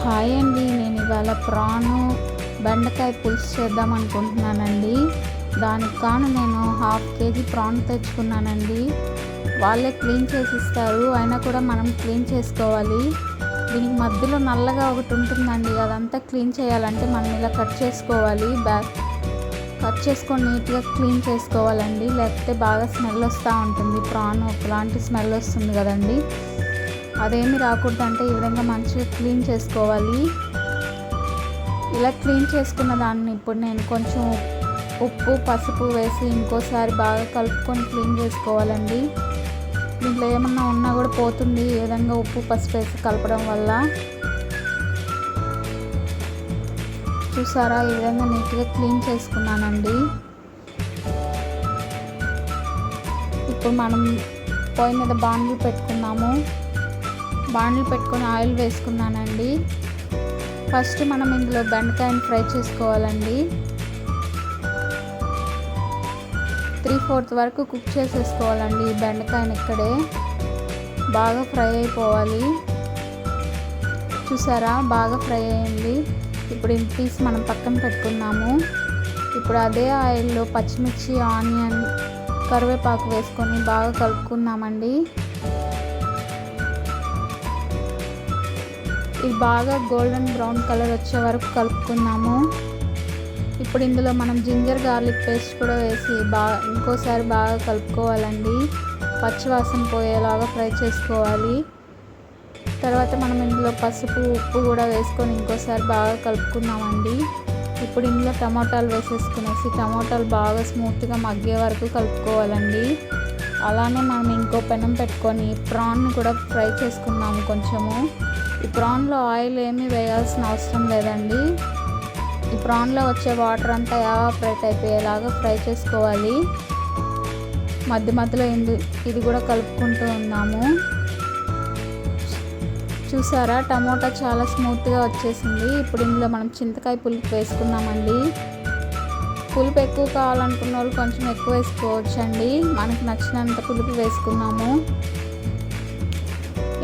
Hi అండి, నేను ఇవాళ ప్రాను బెండకాయ పులుసు చేద్దాం అనుకుంటున్నానండి. దానికి కాను నేను 1/2 kg ప్రాన్ తెచ్చుకున్నానండి. వాళ్ళే క్లీన్ చేసి ఇస్తారు, అయినా కూడా మనం క్లీన్ చేసుకోవాలి. దీనికి మధ్యలో నల్లగా ఒకటి ఉంటుందండి, అదంతా క్లీన్ చేయాలంటే మనం ఇలా కట్ చేసుకోవాలి. కట్ చేసుకొని నీట్గా క్లీన్ చేసుకోవాలండి, లేకపోతే బాగా స్మెల్ వస్తూ ఉంటుంది. ప్రాన్ ఒకలాంటి స్మెల్ వస్తుంది కదండి, అదేమి రాకూడదంటే ఈ విధంగా మంచిగా క్లీన్ చేసుకోవాలి. ఇలా క్లీన్ చేసుకున్న దాన్ని ఇప్పుడు నేను కొంచెం ఉప్పు పసుపు వేసి ఇంకోసారి బాగా కలుపుకొని క్లీన్ చేసుకోవాలండి. దీంట్లో ఏమన్నా ఉన్నా కూడా పోతుంది ఈ విధంగా ఉప్పు పసుపు వేసి కలపడం వల్ల. చూసారా, ఈ విధంగా నీట్గా క్లీన్ చేసుకున్నానండి. ఇప్పుడు మనం పొయ్యి మీద బాండ్లు పెట్టుకున్నాము. బాండ్లు పెట్టుకొని ఆయిల్ వేసుకున్నానండి. ఫస్ట్ మనం ఇందులో బెండకాయని ఫ్రై చేసుకోవాలండి. 3/4 వరకు కుక్ చేసేసుకోవాలండి. ఈ బెండకాయని ఇక్కడే బాగా ఫ్రై అయిపోవాలి. చూసారా, బాగా ఫ్రై అయింది. ఇప్పుడు ఇది తీసి మనం పక్కన పెట్టుకున్నాము. ఇప్పుడు అదే ఆయిల్లో పచ్చిమిర్చి, ఆనియన్, కరివేపాకు వేసుకొని బాగా కలుపుకున్నామండి. ఇది బాగా గోల్డెన్ బ్రౌన్ కలర్ వచ్చే వరకు కలుపుకున్నాము. ఇప్పుడు ఇందులో మనం జింజర్ గార్లిక్ పేస్ట్ కూడా వేసి ఇంకోసారి బాగా కలుపుకోవాలండి. పచ్చివాసన పోయేలాగా ఫ్రై చేసుకోవాలి. తర్వాత మనం ఇందులో పసుపు ఉప్పు కూడా వేసుకొని ఇంకోసారి బాగా కలుపుకున్నామండి. ఇప్పుడు ఇందులో టమాటాలు వేసేసుకునేసి టమాటాలు బాగా స్మూత్గా మగ్గే వరకు కలుపుకోవాలండి. అలానే మనం ఇంకో పెనం పెట్టుకొని ప్రాన్ని కూడా ఫ్రై చేసుకున్నాము కొంచెము. ఈ ప్రాన్లో ఆయిల్ ఏమీ వేయాల్సిన అవసరం లేదండి. ఈ ప్రాన్లో వచ్చే వాటర్ అంతా ఎవాపరేట్ అయిపోయేలాగా ఫ్రై చేసుకోవాలి. మధ్య మధ్యలో ఇది కూడా కలుపుకుంటూ ఉన్నాము. చూసారా, టమోటా చాలా స్మూత్గా వచ్చేసింది. ఇప్పుడు ఇందులో మనం చింతకాయ పులుపు వేసుకున్నామండి. పులుపు ఎక్కువ కావాలనుకున్న వాళ్ళు కొంచెం ఎక్కువ వేసుకోవచ్చండి. మనకు నచ్చినంత పులుపు వేసుకున్నాము.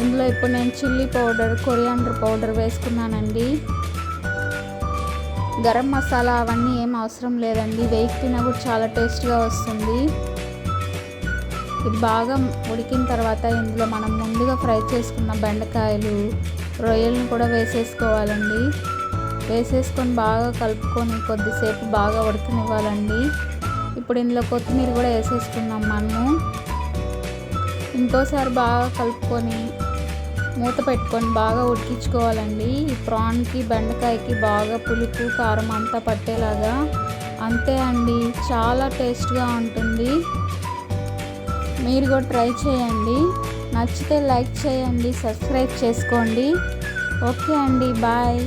ఇందులో ఇప్పుడు నేను చిల్లీ పౌడర్, కొరియాండర్ పౌడర్ వేసుకున్నానండి. గరం మసాలా అవన్నీ ఏం అవసరం లేదండి, వేగినా కూడా చాలా టేస్ట్గా వస్తుంది. ఇది బాగా ఉడికిన తర్వాత ఇందులో మనం ముందుగా ఫ్రై చేసుకున్న బెండకాయలు, రొయ్యలను కూడా వేసేసుకోవాలండి. వేసేసుకొని బాగా కలుపుకొని కొద్దిసేపు బాగా ఉడకనివ్వాలండి. ఇప్పుడు ఇందులో కొత్తిమీర కూడా వేసేసుకున్నాం మనము. ఇంకోసారి బాగా కలుపుకొని మూత పెట్టుకొని బాగా ఉడికించుకోవాలండి. ఈ ప్రాన్కి బెండకాయకి బాగా పులుపు కారం అంతా పట్టేలాగా. అంతే అండి, చాలా టేస్ట్గా ఉంటుంది. మీరు కూడా ట్రై చేయండి. నచ్చితే లైక్ చేయండి, సబ్స్క్రైబ్ చేసుకోండి. ఓకే అండి, బాయ్.